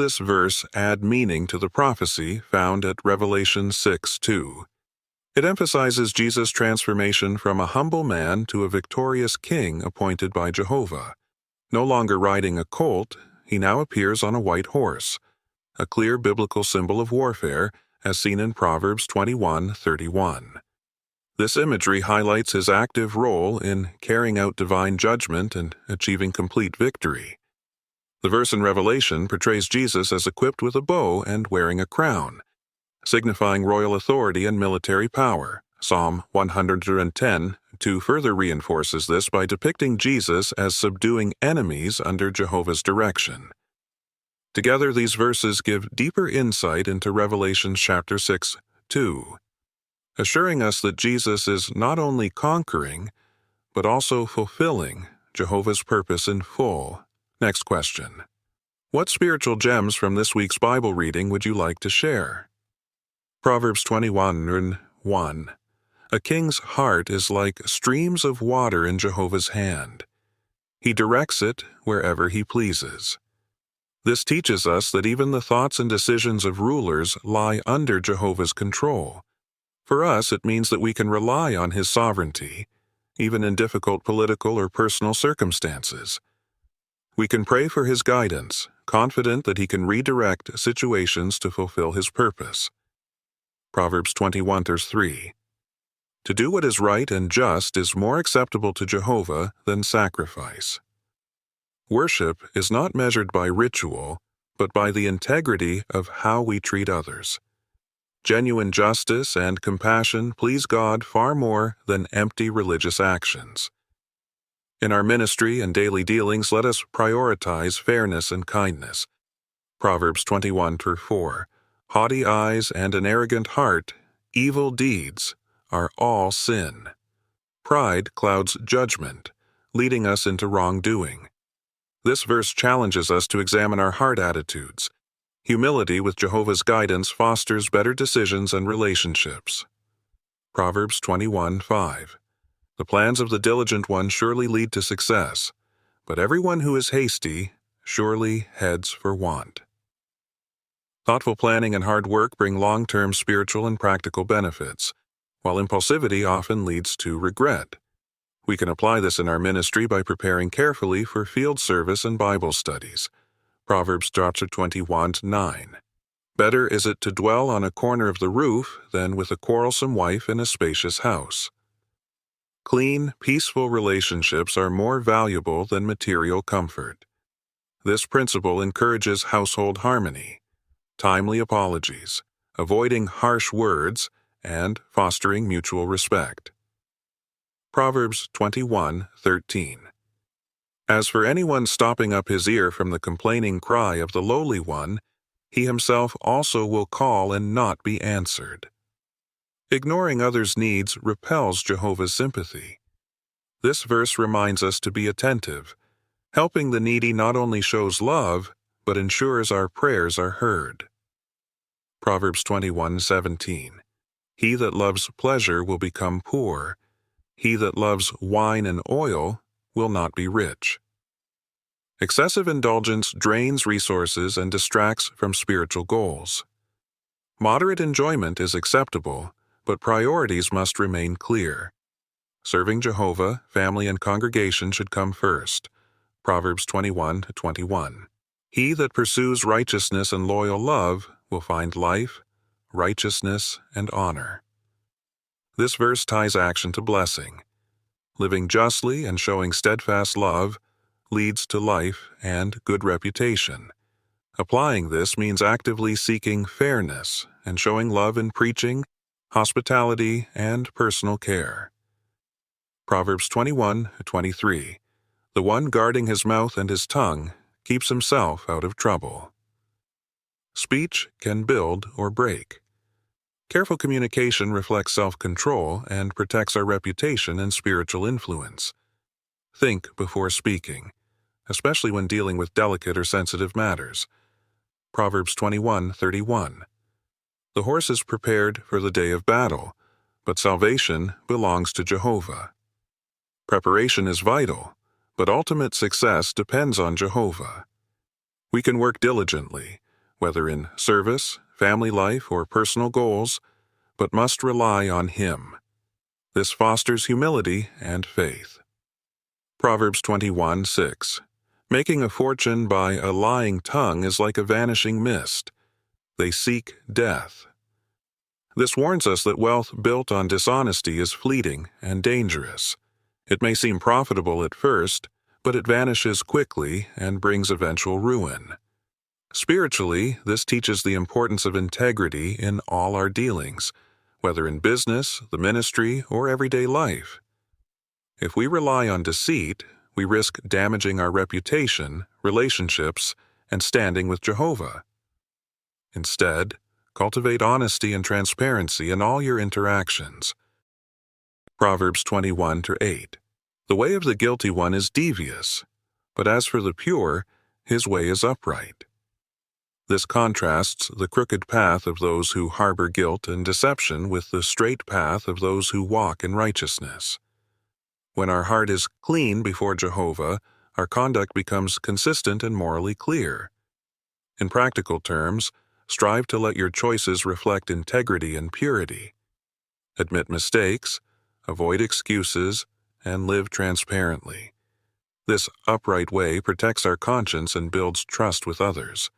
This verse add meaning to the prophecy found at Revelation 6:2. It emphasizes Jesus' transformation from a humble man to a victorious king appointed by Jehovah. No longer riding a colt, he now appears on a white horse, a clear biblical symbol of warfare, as seen in Proverbs 21:31. This imagery highlights his active role in carrying out divine judgment and achieving complete victory. The verse in Revelation portrays Jesus as equipped with a bow and wearing a crown, signifying royal authority and military power. Psalm 110:2 further reinforces this by depicting Jesus as subduing enemies under Jehovah's direction. Together, these verses give deeper insight into Revelation chapter 6:2, assuring us that Jesus is not only conquering, but also fulfilling Jehovah's purpose in full. Next question. What spiritual gems from this week's Bible reading would you like to share? Proverbs 21:1. A king's heart is like streams of water in Jehovah's hand. He directs it wherever he pleases. This teaches us that even the thoughts and decisions of rulers lie under Jehovah's control. For us, it means that we can rely on his sovereignty, even in difficult political or personal circumstances. We can pray for his guidance, confident that he can redirect situations to fulfill his purpose. Proverbs 21:3. To do what is right and just is more acceptable to Jehovah than sacrifice. Worship is not measured by ritual, but by the integrity of how we treat others. Genuine justice and compassion please God far more than empty religious actions. In our ministry and daily dealings, let us prioritize fairness and kindness. Proverbs 21:4. Haughty eyes and an arrogant heart, evil deeds, are all sin. Pride clouds judgment, leading us into wrongdoing. This verse challenges us to examine our heart attitudes. Humility with Jehovah's guidance fosters better decisions and relationships. Proverbs 21:5. The plans of the diligent one surely lead to success, but everyone who is hasty surely heads for want. Thoughtful planning and hard work bring long-term spiritual and practical benefits, while impulsivity often leads to regret. We can apply this in our ministry by preparing carefully for field service and Bible studies. Proverbs 21:9. Better is it to dwell on a corner of the roof than with a quarrelsome wife in a spacious house. Clean, peaceful relationships are more valuable than material comfort. This principle encourages household harmony, timely apologies, avoiding harsh words, and fostering mutual respect. Proverbs 21:13. As for anyone stopping up his ear from the complaining cry of the lowly one, he himself also will call and not be answered. Ignoring others' needs repels Jehovah's sympathy. This verse reminds us to be attentive. Helping the needy not only shows love, but ensures our prayers are heard. Proverbs 21:17. He that loves pleasure will become poor. He that loves wine and oil will not be rich. Excessive indulgence drains resources and distracts from spiritual goals. Moderate enjoyment is acceptable, but priorities must remain clear. Serving Jehovah, family and congregation should come first. Proverbs 21:21. He that pursues righteousness and loyal love will find life, righteousness, and honor. This verse ties action to blessing. Living justly and showing steadfast love leads to life and good reputation. Applying this means actively seeking fairness and showing love in preaching, hospitality, and personal care. Proverbs 21:23. The one guarding his mouth and his tongue keeps himself out of trouble. Speech can build or break. Careful communication reflects self-control and protects our reputation and spiritual influence. Think before speaking, especially when dealing with delicate or sensitive matters. Proverbs 21:31. The horse is prepared for the day of battle, but salvation belongs to Jehovah. Preparation is vital, but ultimate success depends on Jehovah. We can work diligently, whether in service, family life, or personal goals, but must rely on Him. This fosters humility and faith. Proverbs 21:6. Making a fortune by a lying tongue is like a vanishing mist. They seek death. This warns us that wealth built on dishonesty is fleeting and dangerous. It may seem profitable at first, but it vanishes quickly and brings eventual ruin. Spiritually, this teaches the importance of integrity in all our dealings, whether in business, the ministry, or everyday life. If we rely on deceit, we risk damaging our reputation, relationships, and standing with Jehovah. Instead, cultivate honesty and transparency in all your interactions. Proverbs 21:8. The way of the guilty one is devious, but as for the pure, his way is upright. This contrasts the crooked path of those who harbor guilt and deception with the straight path of those who walk in righteousness. When our heart is clean before Jehovah, our conduct becomes consistent and morally clear. In practical terms, strive to let your choices reflect integrity and purity. Admit mistakes, avoid excuses, and live transparently. This upright way protects our conscience and builds trust with others.